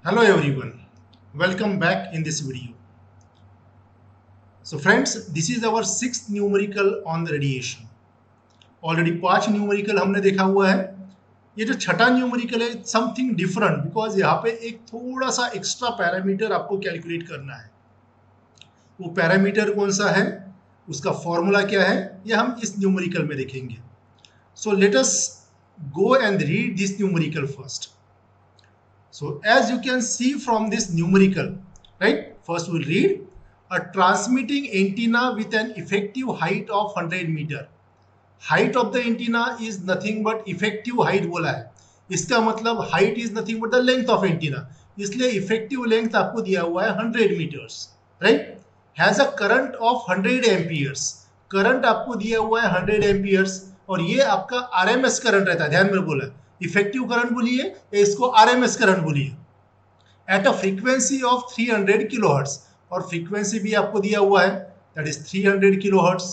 Hello everyone, welcome back in this video. So friends, this is our sixth numerical on the radiation. Already पांच numerical हमने देखा हुआ है. ये जो छठा न्यूमेरिकल है समथिंग डिफरेंट बिकॉज यहाँ पे एक थोड़ा सा एक्स्ट्रा पैरामीटर आपको कैलकुलेट करना है. वो पैरामीटर कौन सा है, उसका फॉर्मूला क्या है, ये हम इस न्यूमेरिकल में देखेंगे. So let us go and read this numerical first. So as you can see from this numerical, right? First we'll read a transmitting antenna with an effective height of 100 meter. Height of the antenna is nothing but effective height बोला है. इसका मतलब height is nothing but the length of antenna. इसलिए effective length आपको दिया हुआ है 100 meters, right? Has a current of 100 amperes. Current आपको दिया हुआ है 100 amperes और ये आपका RMS करंट रहता है. ध्यान में बोला इफेक्टिव करंट बोलिए या इसको आरएमएस करंट बोलिए. At a frequency of 300 kilohertz और फ्रीक्वेंसी भी आपको दिया हुआ है that is 300 kilohertz,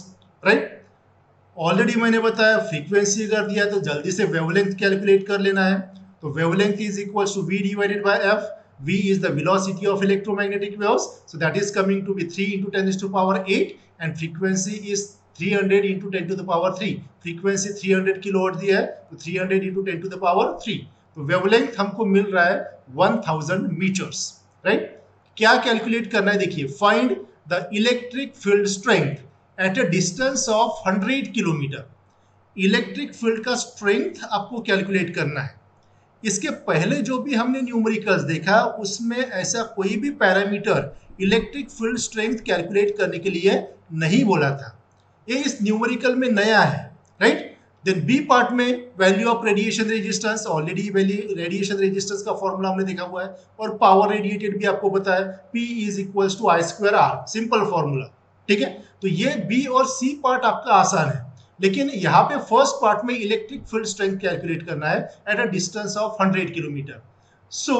right. Already मैंने बताया फ्रीक्वेंसी अगर दिया तो जल्दी से वेवलेंथ कैलकुलेट कर लेना है. तो wavelength is equal to v divided by f. v is the velocity of electromagnetic waves, so that is coming to be 3 into 10 to the power 8 and frequency is 300 into 10 to the power 3. Frequency 300 kilohertz दिया है तो 300 into 10 to the power 3. तो wavelength हमको मिल रहा है 1000 metres, right. क्या calculate करना है देखिए, find the electric field strength at a distance of 100 kilometre. Electric field का स्ट्रेंथ आपको कैलकुलेट करना है. इसके पहले जो भी हमने न्यूमेरिकल्स देखा उसमें ऐसा कोई भी parameter electric field strength calculate करने के लिए नहीं बोला था. ये इस न्यूमेरिकल में नया है, राइट. देन बी पार्ट में value of radiation resistance, already radiation resistance का फॉर्मूला हमने देखा हुआ है और पावर रेडिएटेड भी आपको पता है P is equals to I square R, simple formula, ठीक है. तो ये बी और सी पार्ट आपका आसान है, लेकिन यहाँ पे फर्स्ट पार्ट में इलेक्ट्रिक फील्ड स्ट्रेंथ कैलकुलेट करना है at a distance of 100 kilometre. So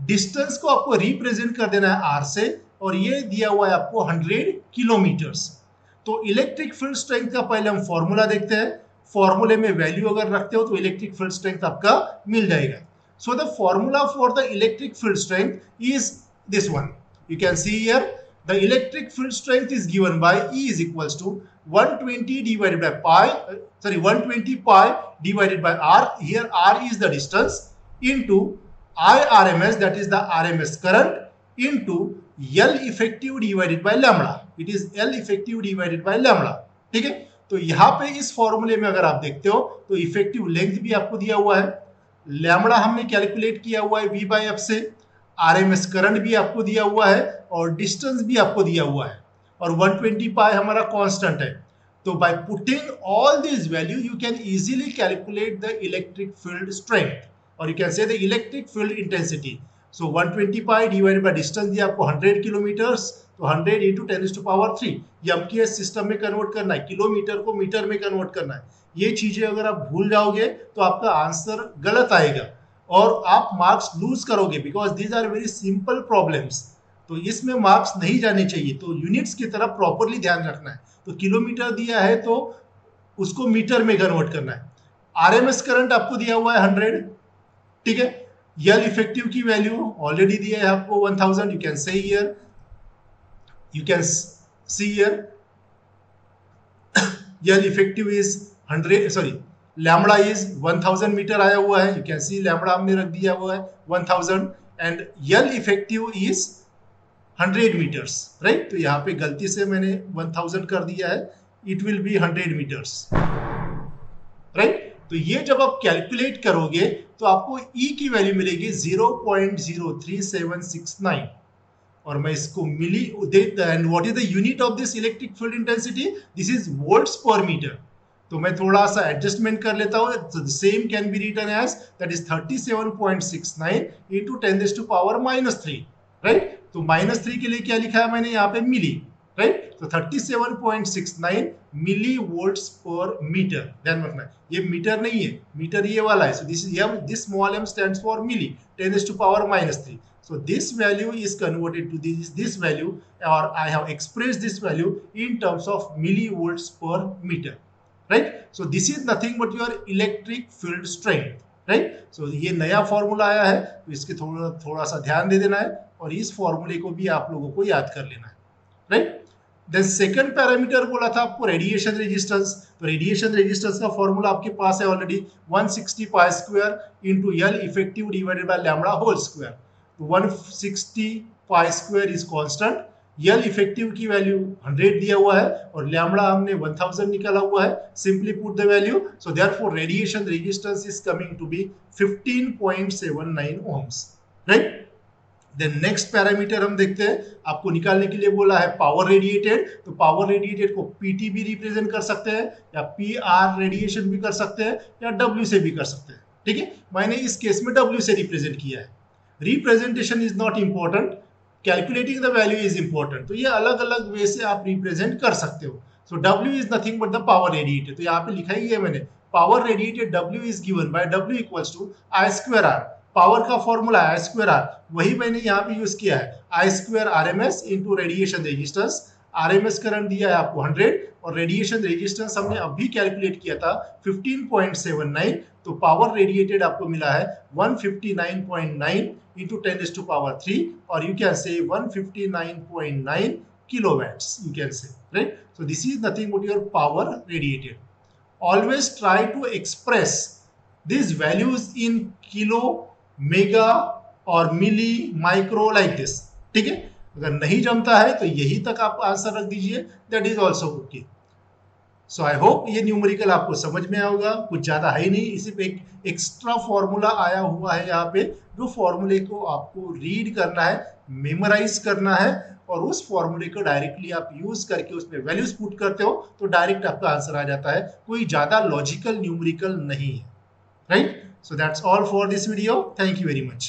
distance को आपको रिप्रेजेंट कर देना है आर से और ये दिया हुआ है आपको 100 किलोमीटर्स. तो इलेक्ट्रिक फील्ड स्ट्रेंथ का पहले हम फॉर्मूला देखते हैं. फॉर्मूले में वैल्यू अगर रखते हो तो इलेक्ट्रिक फील्ड स्ट्रेंथ आपका मिल जाएगा. So the formula for the electric field strength is this one. You can see here the electric field strength is given bye E is equals to 120 divided by pi, 120 pi divided by R. Here R is the distance into IRMS, that is the RMS current, into L effective divided by lambda. It is L effective divided by lambda. ठीक है. तो यहाँ पे इस फॉर्मूले में अगर आप देखते हो तो इफेक्टिव लेंथ भी आपको दिया हुआ है, लैम्बडा हमने कैलकुलेट किया हुआ है V by F से, RMS करंट भी आपको दिया हुआ है और डिस्टेंस भी आपको दिया हुआ है और 120 पाई हमारा कांस्टेंट है. तो by putting all this value you can easily calculate the electric field strength और you can say the electric field intensity. So 120 pi divided by distance दिया आपको 100 किलोमीटर्स, तो 100 into 10 to the power 3. ये हमके system में convert करना है, kilometre को मीटर में कन्वर्ट करना है. ये चीजें अगर आप भूल जाओगे तो आपका आंसर गलत आएगा और आप मार्क्स लूज करोगे because these are very simple problems. तो इसमें मार्क्स नहीं जाने चाहिए. तो यूनिट्स की तरफ प्रॉपरली ध्यान रखना है. तो किलोमीटर दिया है तो उसको मीटर में कन्वर्ट करना है. आरएमएस करंट आपको दिया हुआ है 100, ठीक है. यल इफेक्टिव की वैल्यू ऑलरेडी दिया है आपको 1000. यू कैन से here, you can see here L effective is 100, sorry, lambda is 1000 metre आया हुआ है. you can see lambda हमने रख दिया हुआ है 1000 and L effective is 100 meters, right. तो यहाँ पे गलती से मैंने 1000 कर दिया है, it will be 100 meters, right. तो ये जब आप कैलकुलेट करोगे तो आपको E की वैल्यू मिलेगी 0.03769 और मैं इसको मिली देता. And what is the unit of this electric field intensity, this is volts per metre. तो मैं थोड़ा सा एडजस्टमेंट कर लेता हूं. Same can be written as that is 37.69 into 10 to power -3, right. तो -3 के लिए क्या लिखा है मैंने यहाँ पे मिली, राइट. तो 37.69 मिली वोल्ट्स पर मीटर. ध्यान रखना है ये मीटर नहीं है, मीटर ये वाला है. So this is m, this small m stands for milli, 10 to power -3. So this value is converted to this value, or I have expressed this value in terms of millivolts per meter, right. So this is nothing but your electric field strength. Right. So ये नया formula आया है, तो इसके थोड़ा सा ध्यान दे देना है और इस फॉर्मूले को भी आप लोगों को याद कर लेना है, राइट। देन सेकंड पैरामीटर बोला था आपको रेडिएशन रेजिस्टेंस। तो रेडिएशन रेजिस्टेंस का फॉर्मूला आपके पास है already, 160 pi square into l effective divided by lambda whole square. तो 160 pi square is constant, l effective की वैल्यू 100 दिया हुआ है और लैम्बडा हमने 1000 निकाला हुआ है। Simply put the value, so therefore radiation resistance is coming to be 15.79 ohms, right. Then next parameter हम देखते हैं, आपको निकालने के लिए बोला है पावर रेडिएटेड। तो पावर रेडिएटेड को पीटी भी रिप्रेजेंट कर सकते हैं या पी आर रेडिएशन भी कर सकते हैं या डब्ल्यू से भी कर सकते हैं, ठीक है। मैंने इस केस में डब्ल्यू से रिप्रेजेंट किया है। Representation is not important, calculating the value is important. तो ये अलग अलग वे से आप रिप्रेजेंट कर सकते हो। So W is nothing but the power radiated. तो यहाँ पे लिखा ही है मैंने, power radiated W is given by W equals to I square R. Power का फॉर्मूला आई स्क्वायर आर, वही मैंने यहाँ पे यूज किया है, I square R M S into radiation resistance. R M S current दिया है आपको 100 और रेडिएशन रेजिस्टेंस हमने अभी कैलकुलेट किया था 15.79। तो पावर रेडिएटेड आपको मिला है 159.9 इंटू 10⁻³ और यू कैन से 159.9 kilowatts, you can say, right? So this is nothing but your power radiated. Always try to express these values in kilo, mega और मिली, माइक्रो, लाइक दिस, ठीक है। अगर नहीं जमता है तो यही तक आप आंसर रख दीजिए, that is also okay. So I hope ये न्यूमेरिकल आपको समझ में आएगा, कुछ ज्यादा है नहीं, इसी पे एक एक्स्ट्रा फॉर्मूला आया हुआ है यहाँ पे, जो फॉर्मूले को आपको रीड करना है, मेमोराइज करना है और उस फॉर्मूले को डायरेक्टली आप यूज करके उसमें वैल्यूज पुट करते हो तो डायरेक्ट आपका आंसर आ जाता है, कोई ज्यादा लॉजिकल न्यूमेरिकल नहीं है, right. So that's all for this video, thank you very much.